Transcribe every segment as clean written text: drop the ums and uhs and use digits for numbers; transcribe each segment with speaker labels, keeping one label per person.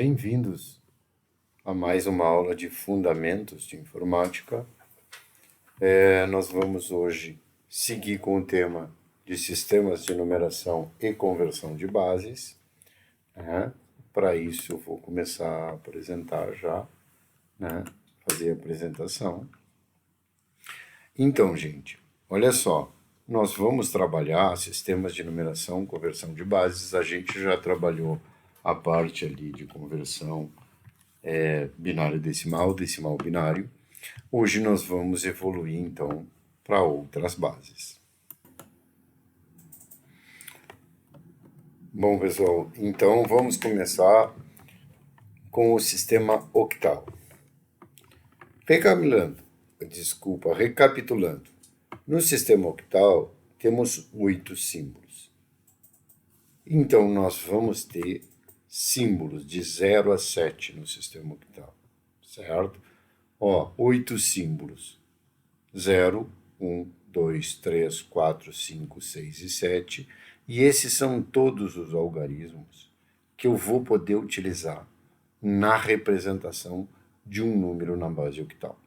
Speaker 1: Bem-vindos a mais uma aula de Fundamentos de Informática. Nós vamos hoje seguir com o tema de Sistemas de Numeração e Conversão de Bases. Para isso, eu vou começar a apresentar já, fazer a apresentação. Então, gente, olha só, nós vamos trabalhar sistemas de numeração, conversão de bases. A gente já trabalhou a parte ali de conversão binário-decimal, decimal-binário. Hoje nós vamos evoluir, então, para outras bases. Bom, pessoal, então vamos começar com o sistema octal. Recapitulando. No sistema octal, temos 8 símbolos. Então, nós vamos ter símbolos de 0 a 7 no sistema octal, certo? 8 símbolos. 0, 1, 2, 3, 4, 5, 6 e 7. E esses são todos os algarismos que eu vou poder utilizar na representação de um número na base octal.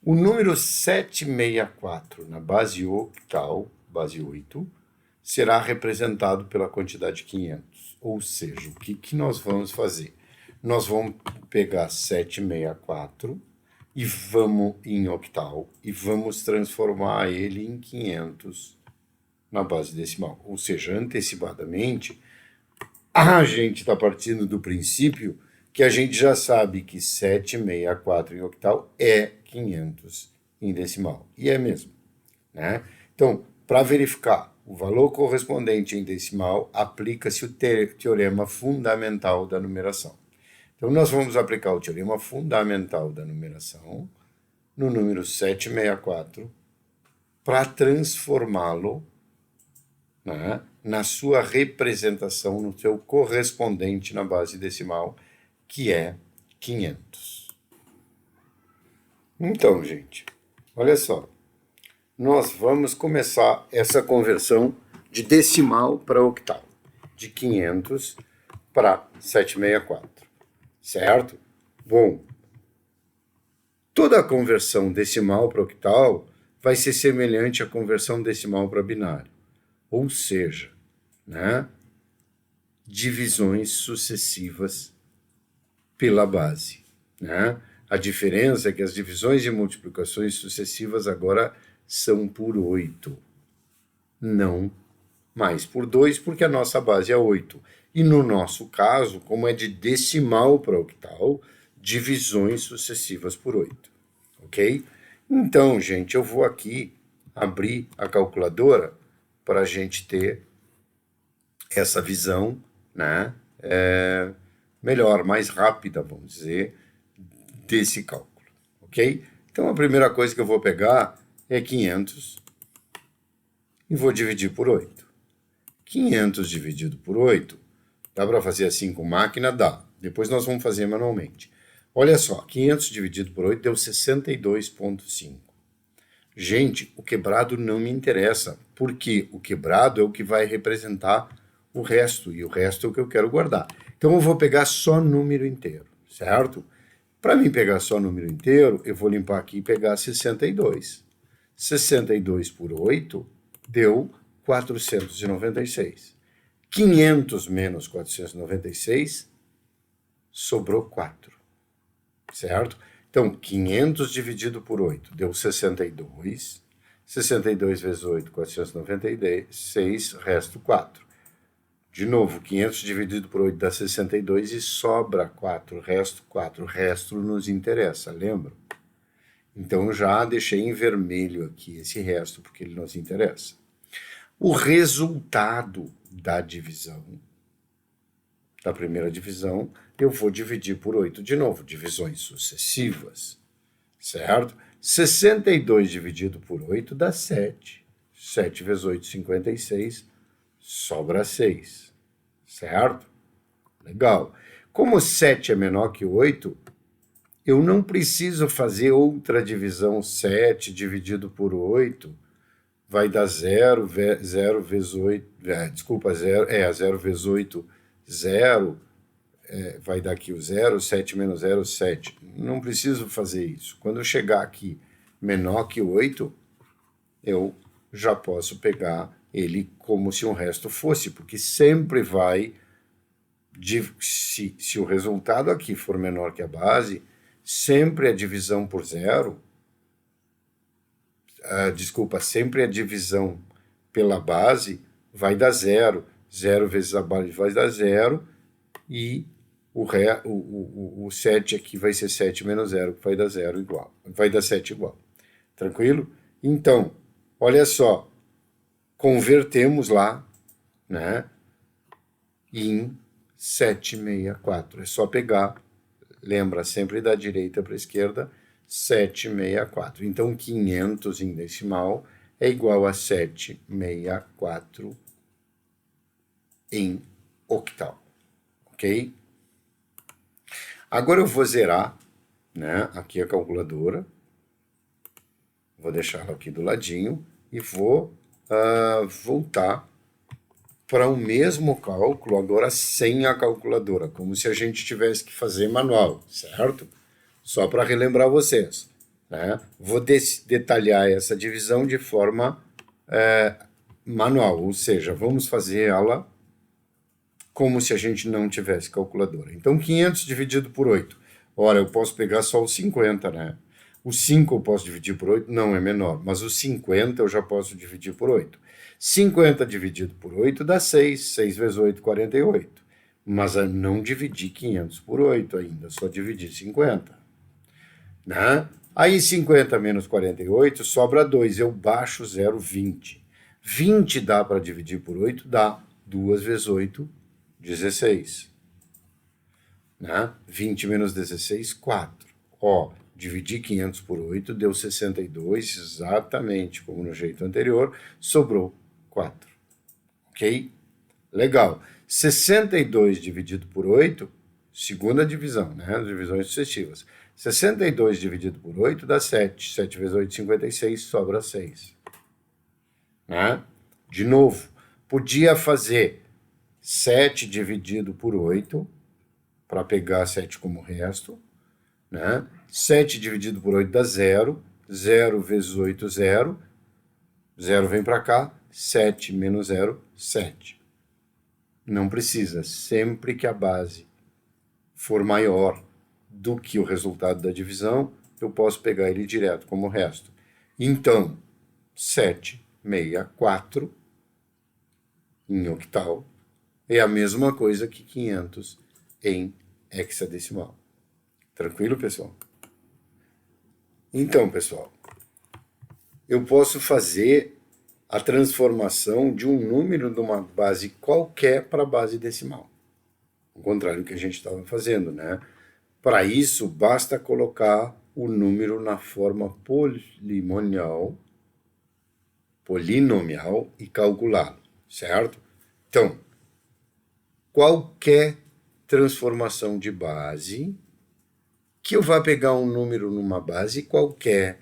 Speaker 1: O número 764 na base octal, base 8, será representado pela quantidade 500. Ou seja, o que nós vamos fazer? Nós vamos pegar 764 e vamos em octal e vamos transformar ele em 500 na base decimal. Ou seja, antecipadamente, a gente está partindo do princípio que a gente já sabe que 764 em octal é 500 em decimal. E é mesmo, né? Então, para verificar o valor correspondente em decimal, aplica-se o teorema fundamental da numeração. Então, nós vamos aplicar o teorema fundamental da numeração no número 764 para transformá-lo, né, na sua representação, no seu correspondente na base decimal, que é 500. Então, gente, olha só. Nós vamos começar essa conversão de decimal para octal, de 500 para 764, certo? Bom, toda a conversão decimal para octal vai ser semelhante à conversão decimal para binário, ou seja, né, divisões sucessivas pela base, né? A diferença é que as divisões e multiplicações sucessivas agora são por 8, não mais por 2, porque a nossa base é 8. E no nosso caso, como é de decimal para octal, divisões sucessivas por 8, ok? Então, gente, eu vou aqui abrir a calculadora para a gente ter essa visão, né, melhor, mais rápida, vamos dizer, desse cálculo, ok? Então, a primeira coisa que eu vou pegar é 500 e vou dividir por 8. 500 dividido por 8, dá para fazer assim com máquina? Dá. Depois nós vamos fazer manualmente. Olha só, 500 dividido por 8 deu 62,5. Gente, o quebrado não me interessa, porque o quebrado é o que vai representar o resto, e o resto é o que eu quero guardar. Então, eu vou pegar só número inteiro, certo? Para mim pegar só número inteiro, eu vou limpar aqui e pegar 62. 62 por 8 deu 496. 500 menos 496, sobrou 4, certo? Então, 500 dividido por 8 deu 62. 62 vezes 8, 496, resto 4. De novo, 500 dividido por 8 dá 62 e sobra 4, resto 4. O resto nos interessa, lembra? Então, já deixei em vermelho aqui esse resto, porque ele nos interessa. O resultado da divisão, da primeira divisão, eu vou dividir por 8 de novo, divisões sucessivas, certo? 62 dividido por 8 dá 7. 7 vezes 8, 56, sobra 6, certo? Legal. Como 7 é menor que 8, eu não preciso fazer outra divisão. 7 dividido por 8 vai dar 0 vezes 8, 0 vezes 8, 0, vai dar aqui o 0, 7 menos 0, 7. Não preciso fazer isso. Quando eu chegar aqui menor que 8, eu já posso pegar ele como se um resto fosse, porque sempre vai, se o resultado aqui for menor que a base, sempre a divisão por zero, sempre a divisão pela base vai dar zero. 0 vezes a base vai dar zero, e o 7 aqui vai ser 7 menos 0, que vai dar 0 igual. Vai dar 7 igual. Tranquilo? Então, olha só, convertemos lá, né, em 764. É só pegar, lembra, sempre da direita para a esquerda, 764. Então, 500 em decimal é igual a 764 em octal. Ok? Agora eu vou zerar, né, aqui a calculadora. Vou deixar ela aqui do ladinho e vou voltar para o mesmo cálculo, agora sem a calculadora, como se a gente tivesse que fazer manual, certo? Só para relembrar vocês, né? Vou detalhar essa divisão de forma manual, ou seja, vamos fazer ela como se a gente não tivesse calculadora. Então, 500 dividido por 8. Ora, eu posso pegar só o 50, né? O 5 eu posso dividir por 8? Não, é menor. Mas o 50 eu já posso dividir por 8. 50 dividido por 8 dá 6. 6 vezes 8, 48. Mas eu não dividi 500 por 8 ainda, só dividi 50. Né? Aí 50 menos 48 sobra 2. Eu baixo 0, 20. 20 dá para dividir por 8? Dá. 2 vezes 8, 16. Né? 20 menos 16, 4. Ó, dividi 500 por 8, deu 62, exatamente como no jeito anterior, sobrou 4. Ok? Legal. 62 dividido por 8, segunda divisão, né? Divisões sucessivas. 62 dividido por 8 dá 7. 7 vezes 8, 56, sobra 6. Né? De novo, podia fazer 7 dividido por 8, para pegar 7 como resto, né? 7 dividido por 8 dá 0, 0 vezes 8, 0, 0 vem para cá, 7 menos 0, 7. Não precisa, sempre que a base for maior do que o resultado da divisão, eu posso pegar ele direto como resto. Então, 764 em octal é a mesma coisa que 500 em hexadecimal. Tranquilo, pessoal? Então, pessoal, eu posso fazer a transformação de um número de uma base qualquer para a base decimal. Ao contrário do que a gente estava fazendo, né? Para isso, basta colocar o número na forma polinomial e calculá-lo, certo? Então, qualquer transformação de base que eu vá pegar um número numa base qualquer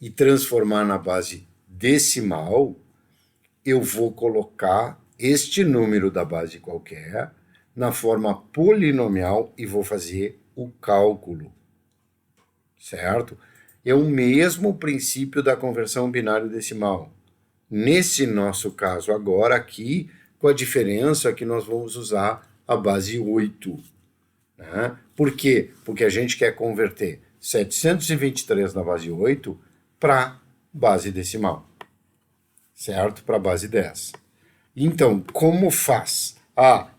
Speaker 1: e transformar na base decimal, eu vou colocar este número da base qualquer na forma polinomial e vou fazer o cálculo, certo? É o mesmo princípio da conversão binário-decimal. Nesse nosso caso agora aqui, com a diferença que nós vamos usar a base 8. Né? Por quê? Porque a gente quer converter 723 na base 8 para base decimal, certo? Para base 10. Então, como faz?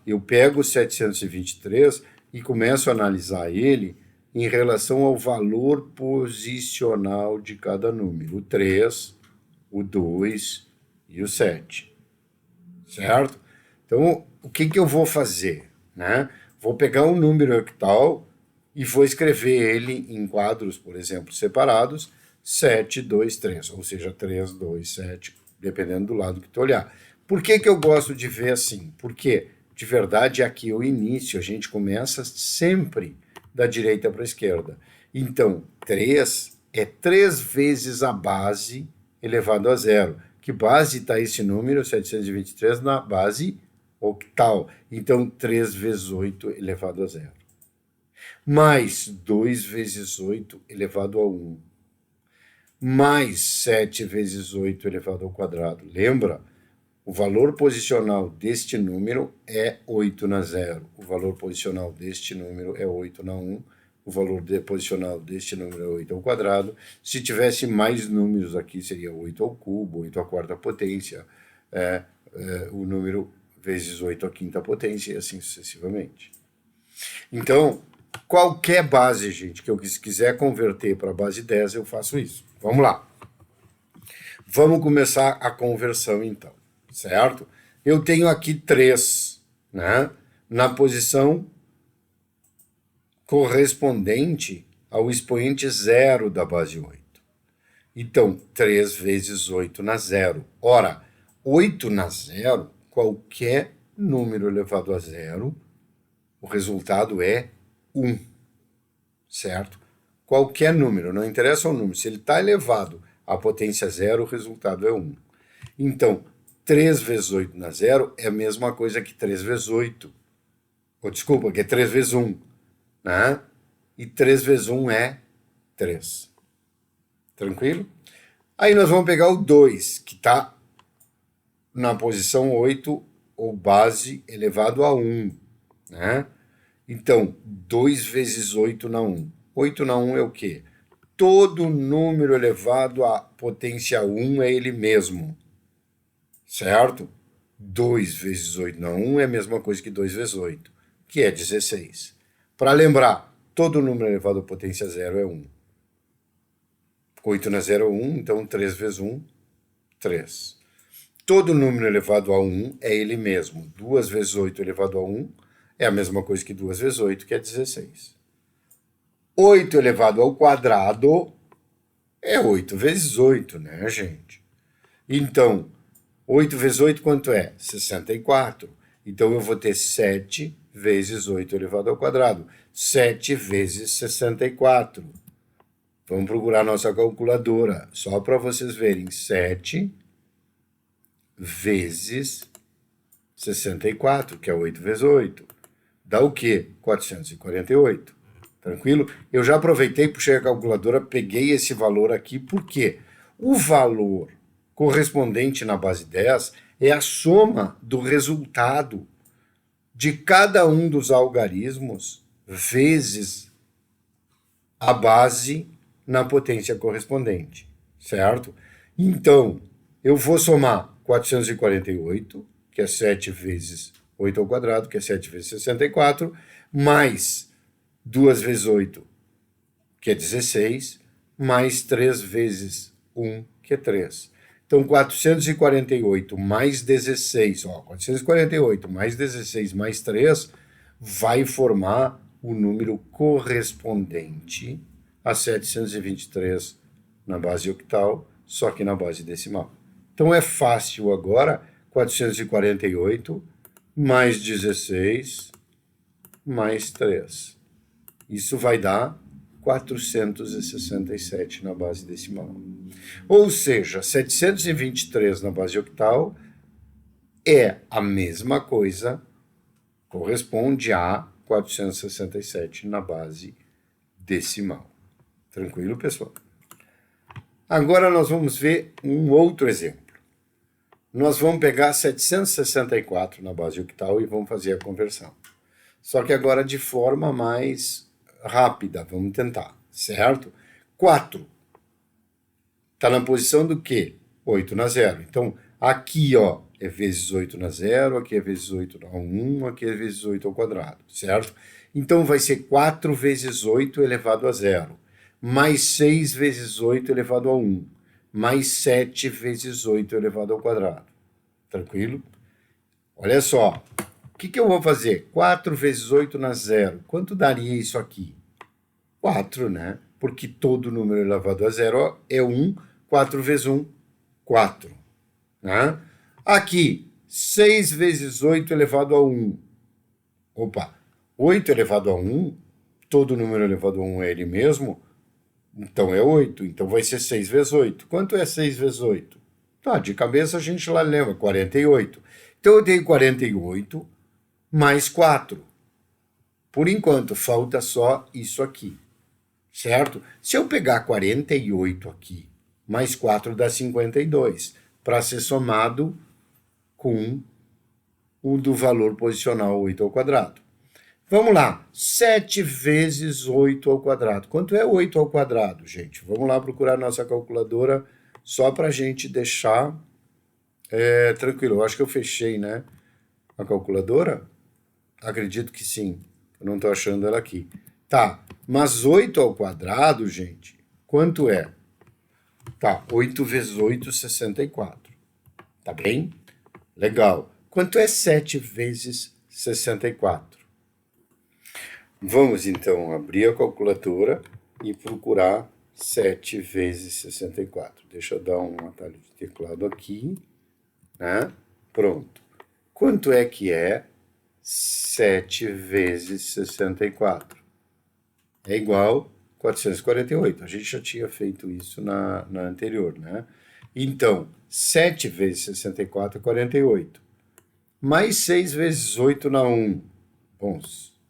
Speaker 1: Eu pego o 723 e começo a analisar ele em relação ao valor posicional de cada número, o 3, o 2 e o 7, certo? Então, o que eu vou fazer? Né? Vou pegar um número octal e vou escrever ele em quadros, por exemplo, separados, 7, 2, 3, ou seja, 3, 2, 7, dependendo do lado que tu olhar. Por que eu gosto de ver assim? Porque, de verdade, aqui é o início, a gente começa sempre da direita para a esquerda. Então, 3 é 3 vezes a base elevado a 0. Que base está esse número, 723, na base octal. Então, 3 vezes 8 elevado a 0. Mais 2 vezes 8 elevado a 1. Mais 7 vezes 8 elevado ao quadrado. Lembra? O valor posicional deste número é 8 na 0. O valor posicional deste número é 8 na 1. O valor posicional deste número é 8 ao quadrado. Se tivesse mais números aqui, seria 8 ao cubo, 8 à quarta potência, o número vezes 8 à quinta potência e assim sucessivamente. Então, qualquer base, gente, que eu quiser converter para a base 10, eu faço isso. Vamos lá. Vamos começar a conversão, então, certo? Eu tenho aqui 3, né, na posição correspondente ao expoente 0 da base 8. Então, 3 vezes 8 na 0. Ora, 8 na 0, qualquer número elevado a 0, o resultado é 1, certo? Qualquer número, não interessa o número, se ele está elevado à potência 0, o resultado é 1. Então, 3 vezes 8 na 0 é a mesma coisa que 3 vezes 8. Desculpa, que é 3 vezes 1. Né? E 3 vezes 1 é 3. Tranquilo? Aí nós vamos pegar o 2, que está na posição 8, ou base elevado a 1. Né? Então, 2 vezes 8 na 1. 8 na 1 é o quê? Todo número elevado à potência 1 é ele mesmo. Certo? 2 vezes 8 na 1 é a mesma coisa que 2 vezes 8, que é 16. Para lembrar, todo número elevado à potência 0 é 1. 8 na 0 é 1, então 3 vezes 1, 3. Todo número elevado a 1 é ele mesmo. 2 vezes 8 elevado a 1 é a mesma coisa que 2 vezes 8, que é 16. 8 elevado ao quadrado é 8 vezes 8, né, gente? Então, 8 vezes 8 quanto é? 64. Então, eu vou ter 7 vezes 8 elevado ao quadrado. 7 vezes 64. Vamos procurar nossa calculadora, só para vocês verem. 7 vezes 64, que é 8 vezes 8. Dá o quê? 448. Tranquilo? Eu já aproveitei, puxei a calculadora, peguei esse valor aqui, porque o valor correspondente na base 10 é a soma do resultado de cada um dos algarismos vezes a base na potência correspondente, certo? Então, eu vou somar 448, que é 7 vezes 8 ao quadrado, que é 7 vezes 64, mais 2 vezes 8, que é 16, mais 3 vezes 1, que é 3. Então, 448 mais 16, 448 mais 16 mais 3 vai formar o número correspondente a 723 na base octal, só que na base decimal. Então, é fácil agora, 448 mais 16 mais 3. Isso vai dar 467 na base decimal. Ou seja, 723 na base octal é a mesma coisa, corresponde a 467 na base decimal. Tranquilo, pessoal? Agora nós vamos ver um outro exemplo. Nós vamos pegar 764 na base octal e vamos fazer a conversão. Só que agora de forma mais rápida, vamos tentar, certo? 4 está na posição do quê? 8 na 0. Então, aqui, ó, é vezes 8 na 0, aqui é vezes 8 na 1, aqui é vezes 8 ao quadrado, certo? Então, vai ser 4 vezes 8 elevado a 0, mais 6 vezes 8 elevado a 1, mais 7 vezes 8 elevado ao quadrado. Tranquilo? Olha só. O que eu vou fazer? 4 vezes 8 na 0. Quanto daria isso aqui? 4, né? Porque todo número elevado a 0 é 1. 4 vezes 1, 4. Né? Aqui, 6 vezes 8 elevado a 1. Opa, 8 elevado a 1, todo número elevado a 1 é ele mesmo, então é 8. Então vai ser 6 vezes 8. Quanto é 6 vezes 8? Tá, de cabeça a gente lá lembra, 48. Então, eu tenho 48 mais 4. Por enquanto, falta só isso aqui, certo? Se eu pegar 48 aqui, mais 4 dá 52, para ser somado com o do valor posicional 8 ao quadrado. Vamos lá, 7 vezes 8 ao quadrado. Quanto é 8 ao quadrado, gente? Vamos lá procurar nossa calculadora, só para a gente deixar tranquilo. Eu acho que eu fechei, né, a calculadora. Acredito que sim. Eu não estou achando ela aqui. Tá, mas 8 ao quadrado, gente, quanto é? Tá, 8 vezes 8, 64. Tá bem? Legal. Quanto é 7 vezes 64? Vamos, então, abrir a calculadora e procurar 7 vezes 64. Deixa eu dar um atalho de teclado aqui, né? Pronto. Quanto é que é 7 vezes 64? É igual a 448. A gente já tinha feito isso na anterior, né? Então, 7 vezes 64 é 48. Mais 6 vezes 8 na 1. Bom,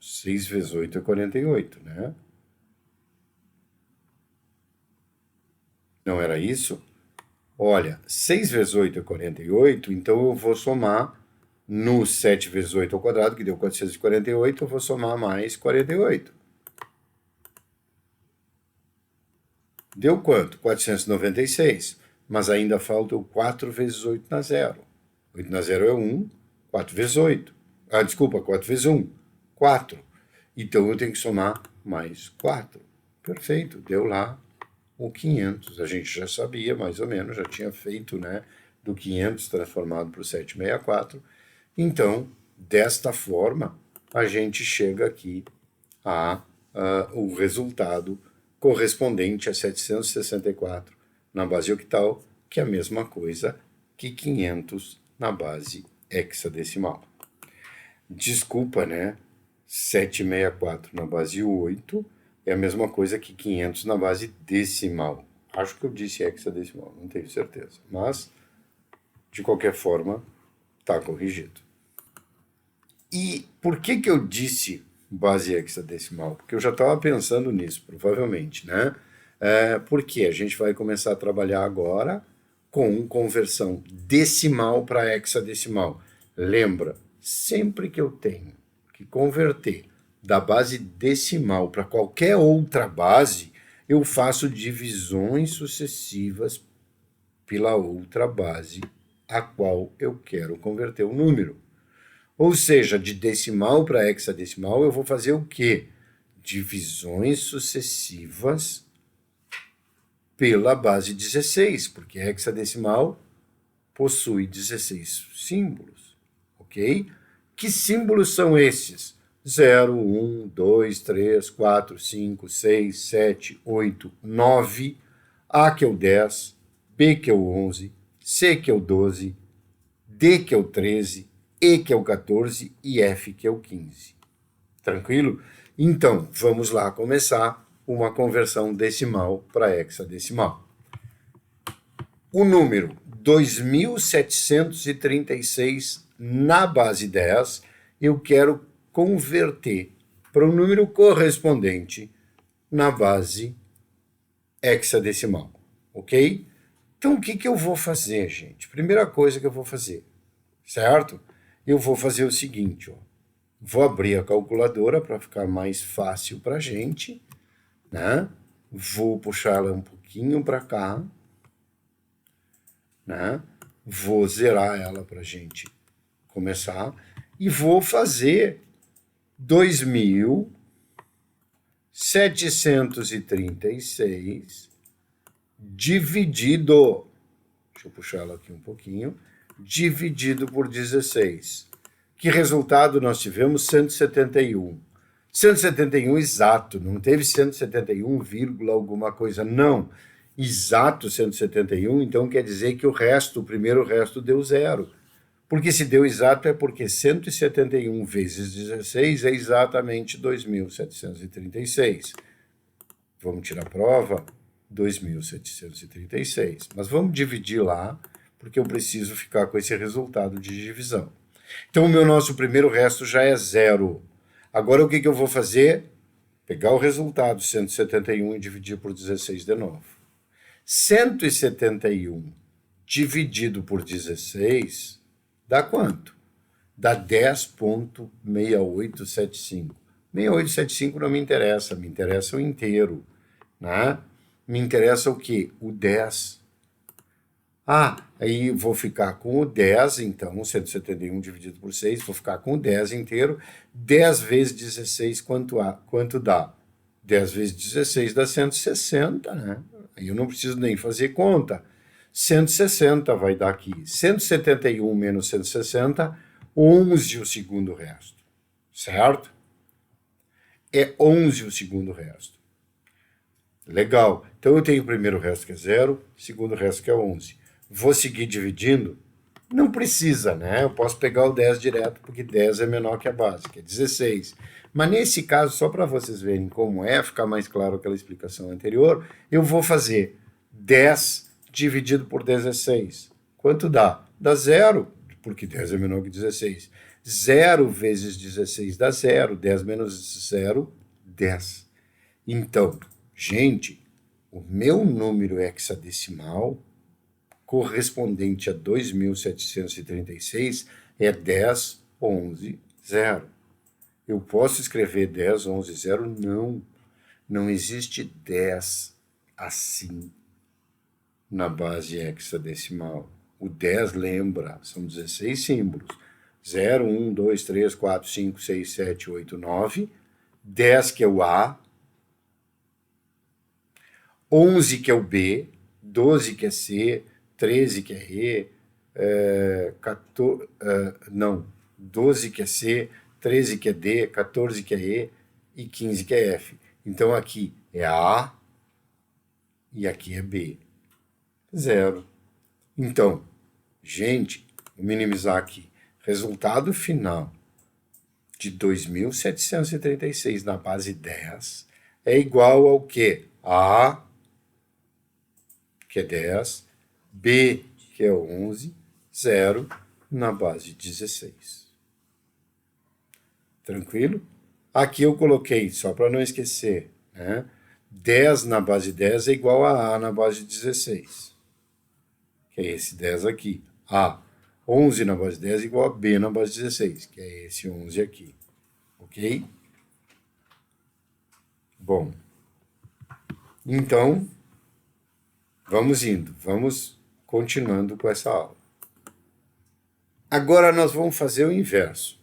Speaker 1: 6 vezes 8 é 48, né? Não era isso? Olha, 6 vezes 8 é 48, então eu vou somar no 7 vezes 8 ao quadrado, que deu 448, eu vou somar mais 48. Deu quanto? 496. Mas ainda falta o 4 vezes 8 na zero. 8 na zero é 1, 4 vezes 8. Ah, desculpa, 4 vezes 1, 4. Então eu tenho que somar mais 4. Perfeito, deu lá o 500. A gente já sabia, mais ou menos, já tinha feito, né, do 500 transformado para o 764. Então, desta forma, a gente chega aqui a o resultado correspondente a 764 na base octal, que é a mesma coisa que 500 na base hexadecimal. Desculpa, né? 764 na base 8 é a mesma coisa que 500 na base decimal. Acho que eu disse hexadecimal, não tenho certeza. Mas, de qualquer forma, está corrigido. E por que eu disse base hexadecimal? Porque eu já estava pensando nisso, provavelmente, né? Porque a gente vai começar a trabalhar agora com conversão decimal para hexadecimal. Lembra, sempre que eu tenho que converter da base decimal para qualquer outra base, eu faço divisões sucessivas pela outra base a qual eu quero converter o número. Ou seja, de decimal para hexadecimal, eu vou fazer o quê? Divisões sucessivas pela base 16, porque hexadecimal possui 16 símbolos, ok? Que símbolos são esses? 0, 1, 2, 3, 4, 5, 6, 7, 8, 9, A que é o 10, B que é o 11, C que é o 12, D que é o 13, E que é o 14 e F que é o 15. Tranquilo? Então, vamos lá começar uma conversão decimal para hexadecimal. O número 2736 na base 10, eu quero converter para um número correspondente na base hexadecimal, ok? Então, o que eu vou fazer, gente? Primeira coisa que eu vou fazer, certo? Eu vou fazer o seguinte, ó. Vou abrir a calculadora para ficar mais fácil para a gente, né? Vou puxar ela um pouquinho para cá, né? Vou zerar ela para a gente começar e vou fazer 2736 dividido, deixa eu puxar ela aqui um pouquinho, dividido por 16. Que resultado nós tivemos? 171. 171 exato, não teve 171, vírgula alguma coisa, não. Exato 171, então quer dizer que o primeiro resto deu zero. Porque se deu exato é porque 171 vezes 16 é exatamente 2.736. Vamos tirar a prova? 2.736. Mas vamos dividir lá, porque eu preciso ficar com esse resultado de divisão. Então, o nosso primeiro resto já é 0. Agora, o que eu vou fazer? Pegar o resultado, 171, e dividir por 16 de novo. 171 dividido por 16 dá quanto? Dá 10,6875. 6875 não me interessa, me interessa o inteiro. Né? Me interessa o quê? O 10. Aí vou ficar com o 10, então, 171 dividido por 6, vou ficar com o 10 inteiro. 10 vezes 16, quanto dá? 10 vezes 16 dá 160, né? Aí eu não preciso nem fazer conta. 160 vai dar aqui. 171 menos 160, 11 o segundo resto. Certo? É 11 o segundo resto. Legal. Então eu tenho o primeiro resto que é 0, o segundo resto que é 11. Vou seguir dividindo? Não precisa, né? Eu posso pegar o 10 direto, porque 10 é menor que a base, que é 16. Mas nesse caso, só para vocês verem como é, ficar mais claro aquela explicação anterior, eu vou fazer 10 dividido por 16. Quanto dá? Dá 0, porque 10 é menor que 16. 0 vezes 16 dá 0. 10 menos 0, 10. Então, gente, o meu número hexadecimal correspondente a 2.736 é 10, 11, 0. Eu posso escrever 10, 11, 0? Não. Não existe 10 assim na base hexadecimal. O 10, lembra, são 16 símbolos. 0, 1, 2, 3, 4, 5, 6, 7, 8, 9. 10 que é o A. 11 que é o B. 12 que é C. 13 que é E. 12 que é C. 13 que é D. 14 que é E. E 15 que é F. Então, aqui é A e aqui é B. 0. Então, gente, vou minimizar aqui. Resultado final de 2.736 na base 10 é igual ao quê? A, que é 10, B, que é 11, 0 na base 16. Tranquilo? Aqui eu coloquei, só para não esquecer, né? 10 na base 10 é igual a na base 16. Que é esse 10 aqui. A. 11 na base 10 é igual a B na base 16, que é esse 11 aqui. Ok? Bom. Então, vamos indo. Vamos continuando com essa aula. Agora nós vamos fazer o inverso.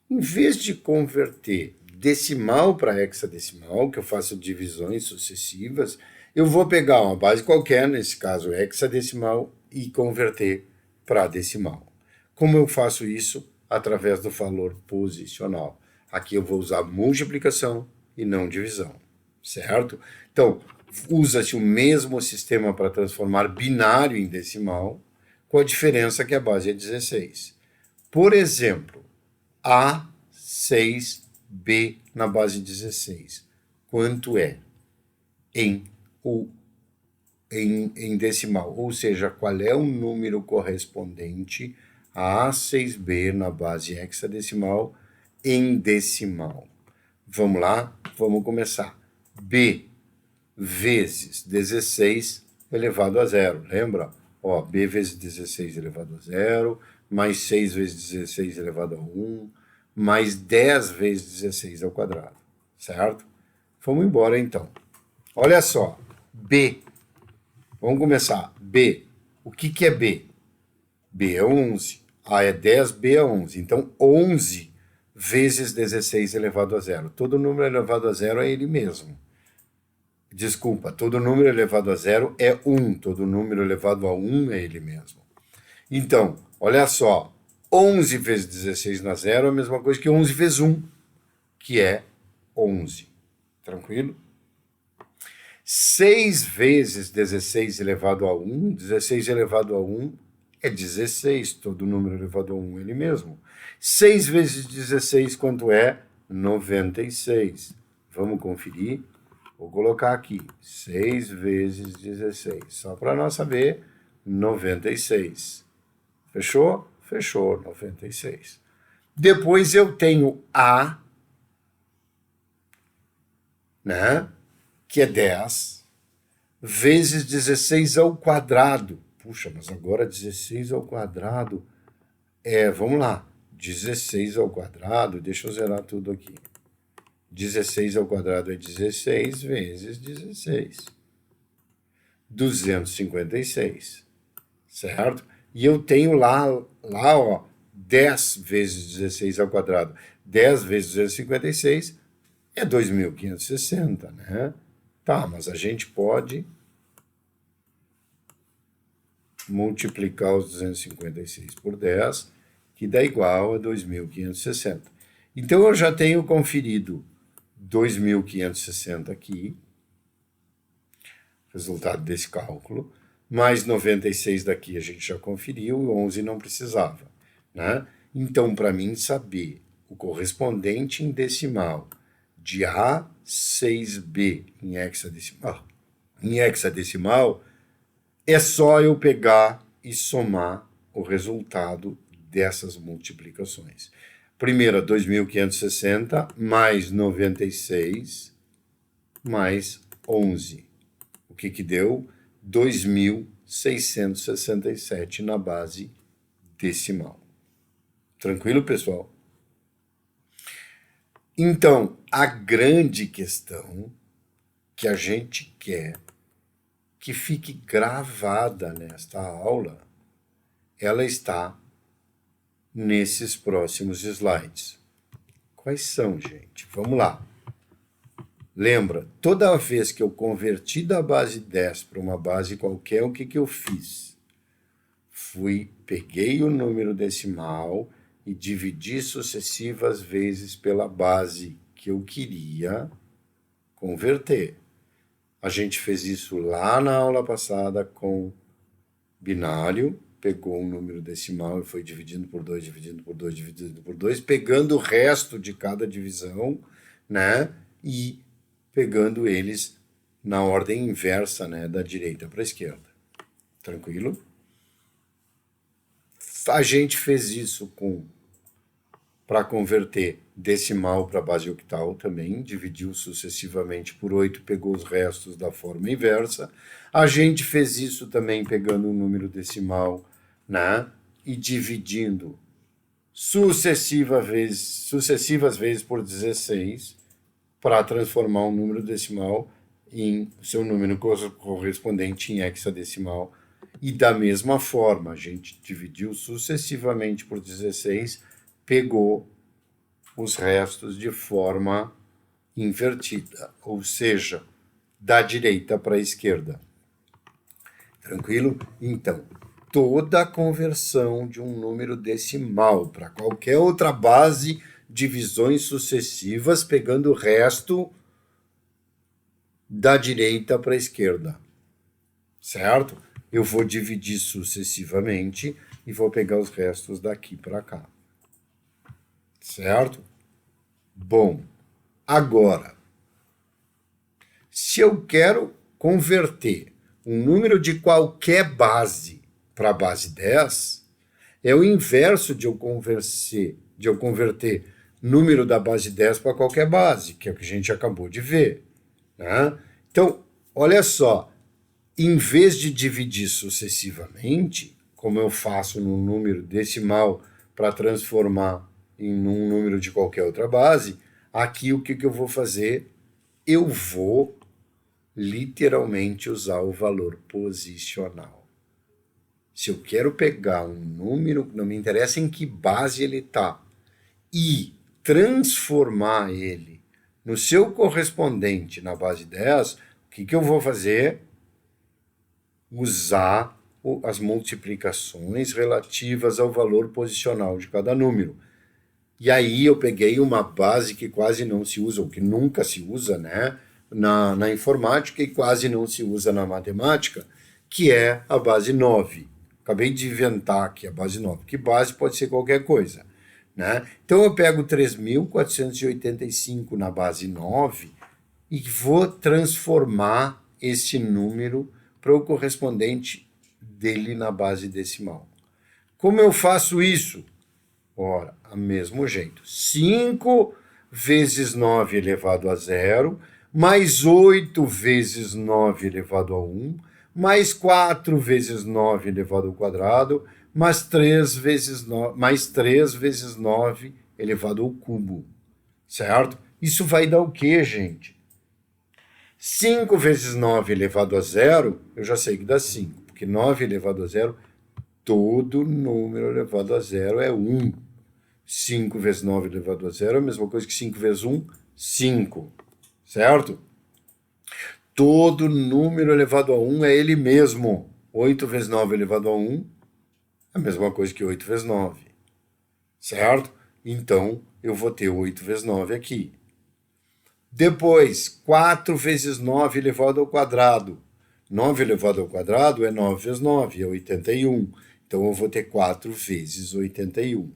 Speaker 1: Em vez de converter decimal para hexadecimal, que eu faço divisões sucessivas, eu vou pegar uma base qualquer, nesse caso hexadecimal, e converter para decimal. Como eu faço isso? Através do valor posicional. Aqui eu vou usar multiplicação e não divisão, certo? Então, usa-se o mesmo sistema para transformar binário em decimal, com a diferença que a base é 16. Por exemplo, A6B na base 16. Quanto é em decimal? Ou seja, qual é o número correspondente a A6B na base hexadecimal em decimal? Vamos lá? Vamos começar. B vezes 16 elevado a 0. Lembra? Ó, B vezes 16 elevado a 0, mais 6 vezes 16 elevado a 1, mais 10 vezes 16 ao quadrado, certo? Vamos embora, então. Olha só, B. Vamos começar. B. O que é B? B é 11. A é 10, B é 11. Então, 11 vezes 16 elevado a 0. Todo número elevado a 0 é ele mesmo. Desculpa, todo número elevado a 0 é 1. Todo número elevado a 1 é ele mesmo. Então, olha só, 11 vezes 16 na 0 é a mesma coisa que 11 vezes 1, que é 11. Tranquilo? 6 vezes 16 elevado a 1, 16 elevado a 1 é 16, todo número elevado a 1 é ele mesmo. 6 vezes 16, quanto é? 96. Vamos conferir? Vou colocar aqui, 6 vezes 16, só para nós saber, 96. Fechou? Fechou, 96. Depois eu tenho A, né, que é 10, vezes 16 ao quadrado. Puxa, mas agora 16 ao quadrado vamos lá, 16 ao quadrado, deixa eu zerar tudo aqui. 16 ao quadrado é 16 vezes 16. 256, certo? E eu tenho lá, ó, 10 vezes 16 ao quadrado. 10 vezes 256 é 2.560, né? Tá, mas a gente pode multiplicar os 256 por 10, que dá igual a 2.560. Então, eu já tenho conferido 2.560 aqui, resultado desse cálculo, mais 96 daqui a gente já conferiu, e 11 não precisava, né? Então, para mim saber o correspondente em decimal de A6B em hexadecimal, é só eu pegar e somar o resultado dessas multiplicações. Primeira, 2.560 mais 96 mais 11. O que deu? 2.667 na base decimal. Tranquilo, pessoal? Então, a grande questão que a gente quer que fique gravada nesta aula, ela está nesses próximos slides. Quais são, gente? Vamos lá. Lembra, toda vez que eu converti da base 10 para uma base qualquer, o que eu fiz? Peguei o número decimal e dividi sucessivas vezes pela base que eu queria converter. A gente fez isso lá na aula passada com binário, pegou um número decimal e foi dividindo por 2, dividindo por 2, dividindo por 2, pegando o resto de cada divisão, né? E pegando eles na ordem inversa, né? Da direita para a esquerda. Tranquilo? A gente fez isso para converter decimal para base octal também, dividiu sucessivamente por 8, pegou os restos da forma inversa. A gente fez isso também pegando um número decimal, né, e dividindo sucessivas vezes por 16 para transformar um número decimal em seu número correspondente em hexadecimal. E da mesma forma, a gente dividiu sucessivamente por 16, pegou os restos de forma invertida, ou seja, da direita para a esquerda. Tranquilo? Então, toda a conversão de um número decimal para qualquer outra base, divisões sucessivas, pegando o resto da direita para a esquerda. Certo? Eu vou dividir sucessivamente e vou pegar os restos daqui para cá. Certo? Bom, agora, se eu quero converter um número de qualquer base para a base 10, é o inverso de eu converter número da base 10 para qualquer base, que é o que a gente acabou de ver. Né? Então, olha só, em vez de dividir sucessivamente, como eu faço num número decimal para transformar em um número de qualquer outra base, aqui o que eu vou fazer? Eu vou literalmente usar o valor posicional. Se eu quero pegar um número, não me interessa em que base ele está, e transformar ele no seu correspondente na base 10, o que eu vou fazer? Usar as multiplicações relativas ao valor posicional de cada número. E aí eu peguei uma base que quase não se usa, ou que nunca se usa, né, na informática e quase não se usa na matemática, que é a base 9. Acabei de inventar aqui a base 9, que base pode ser qualquer coisa. Né? Então eu pego 3.485 na base 9 e vou transformar esse número para o correspondente dele na base decimal. Como eu faço isso? Ora, a mesmo jeito. 5 vezes 9 elevado a 0, mais 8 vezes 9 elevado a 1, mais 4 vezes 9 elevado ao quadrado, mais 3 vezes 9 elevado ao cubo. Certo? Isso vai dar o quê, gente? 5 vezes 9 elevado a 0, eu já sei que dá 5, porque 9 elevado a 0, todo número elevado a 0 é 1. 5 vezes 9 elevado a 0 é a mesma coisa que 5 vezes 1, 5. Certo? Todo número elevado a 1 é ele mesmo. 8 vezes 9 elevado a 1 é a mesma coisa que 8 vezes 9. Certo? Então, eu vou ter 8 vezes 9 aqui. Depois, 4 vezes 9 elevado ao quadrado. 9 elevado ao quadrado é 9 vezes 9, é 81. Então, eu vou ter 4 vezes 81.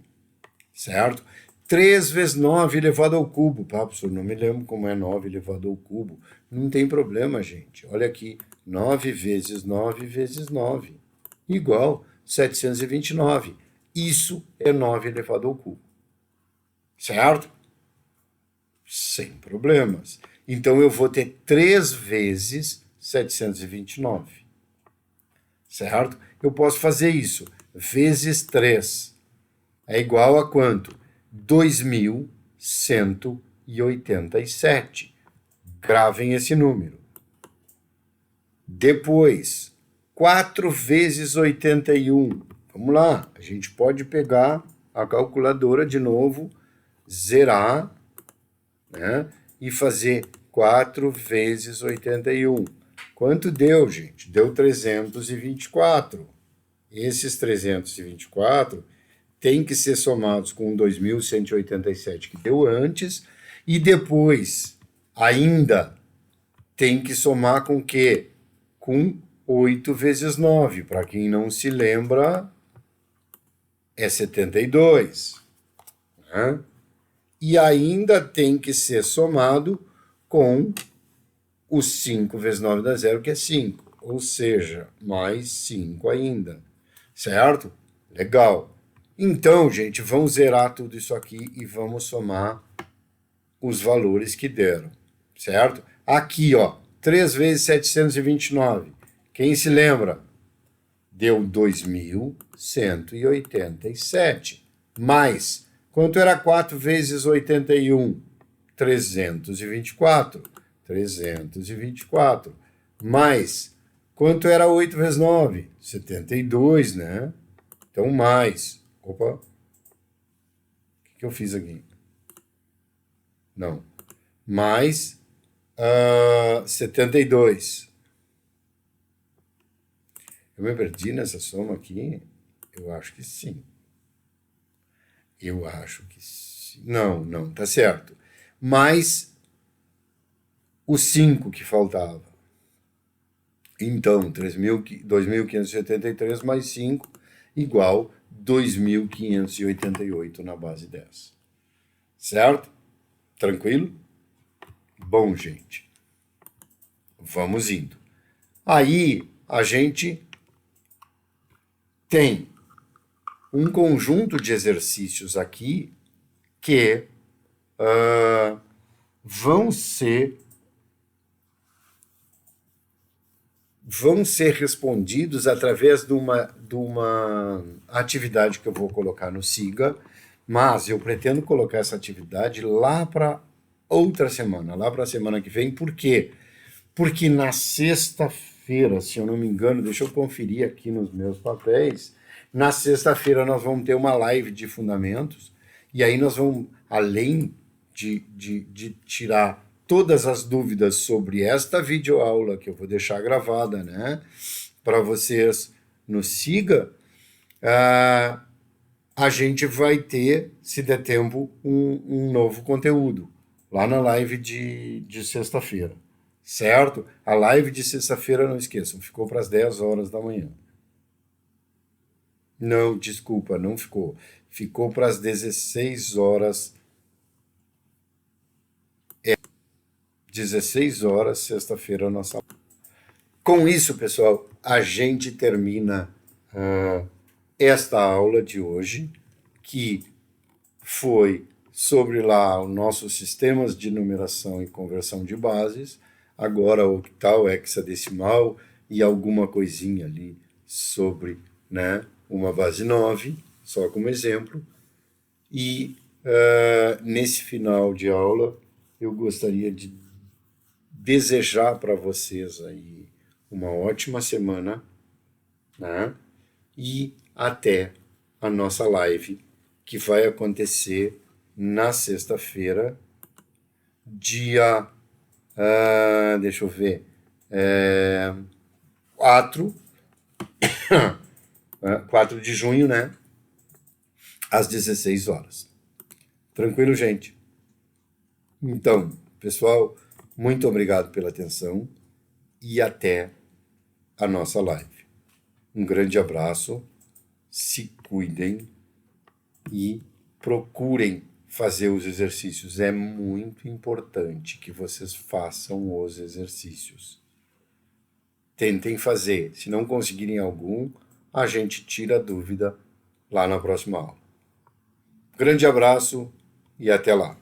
Speaker 1: Certo? 3 vezes 9 elevado ao cubo. Professor, não me lembro como é 9 elevado ao cubo. Não tem problema, gente. Olha aqui. 9 vezes 9 vezes 9. Igual 729. Isso é 9 elevado ao cubo. Certo? Sem problemas. Então, eu vou ter 3 vezes 729. Certo? Eu posso fazer isso. Vezes 3 é igual a quanto? 2.187. Gravem esse número. Depois, 4 vezes 81. Vamos lá, a gente pode pegar a calculadora de novo, zerar, né? E fazer 4 vezes 81. Quanto deu, gente? Deu 324. Esses 324 têm que ser somados com 2.187 que deu antes, e depois ainda tem que somar com o quê? Com 8 vezes 9. Para quem não se lembra, é 72. Né? E ainda tem que ser somado com os 5 vezes 9 dá 0, que é 5. Ou seja, mais 5 ainda. Certo? Legal. Então, gente, vamos zerar tudo isso aqui e vamos somar os valores que deram. Certo? Aqui, ó, 3 vezes 729. Quem se lembra? Deu 2.187. Mais, quanto era 4 vezes 81? 324. 324. Mais, quanto era 8 vezes 9? 72, né? Então, mais. Opa. O que eu fiz aqui? Não. Mais 72. Eu me perdi nessa soma aqui? Eu acho que sim. Eu acho que sim. Não, não, tá certo. Mais o 5 que faltava. Então, 2.573 mais 5 igual 2.588 na base 10. Certo? Tranquilo? Bom, gente. Vamos indo. Aí, a gente tem um conjunto de exercícios aqui que vão ser respondidos através de uma atividade que eu vou colocar no SIGA, mas eu pretendo colocar essa atividade lá para outra semana, lá para a semana que vem. Por quê? Porque na sexta-feira, se eu não me engano, deixa eu conferir aqui nos meus papéis, na sexta-feira nós vamos ter uma live de fundamentos, e aí nós vamos, além de tirar todas as dúvidas sobre esta videoaula, que eu vou deixar gravada, né, para vocês no SIGA, a gente vai ter, se der tempo, um novo conteúdo, lá na live de sexta-feira, certo? A live de sexta-feira, não esqueçam, ficou para as 10 horas da manhã. Não, desculpa, não ficou. Ficou para as 16 horas. 16 horas, sexta-feira, nossa. Com isso, pessoal, a gente termina esta aula de hoje, que foi sobre lá os nossos sistemas de numeração e conversão de bases, agora octal, hexadecimal e alguma coisinha ali sobre, né, uma base 9, só como exemplo. E nesse final de aula eu gostaria de desejar para vocês aí uma ótima semana, né? E até a nossa live, que vai acontecer na sexta-feira, dia, deixa eu ver, 4 de junho, né? Às 16 horas. Tranquilo, gente? Então, pessoal, muito obrigado pela atenção e até a nossa live. Um grande abraço, se cuidem e procurem fazer os exercícios. É muito importante que vocês façam os exercícios. Tentem fazer. Se não conseguirem algum, a gente tira a dúvida lá na próxima aula. Grande abraço e até lá.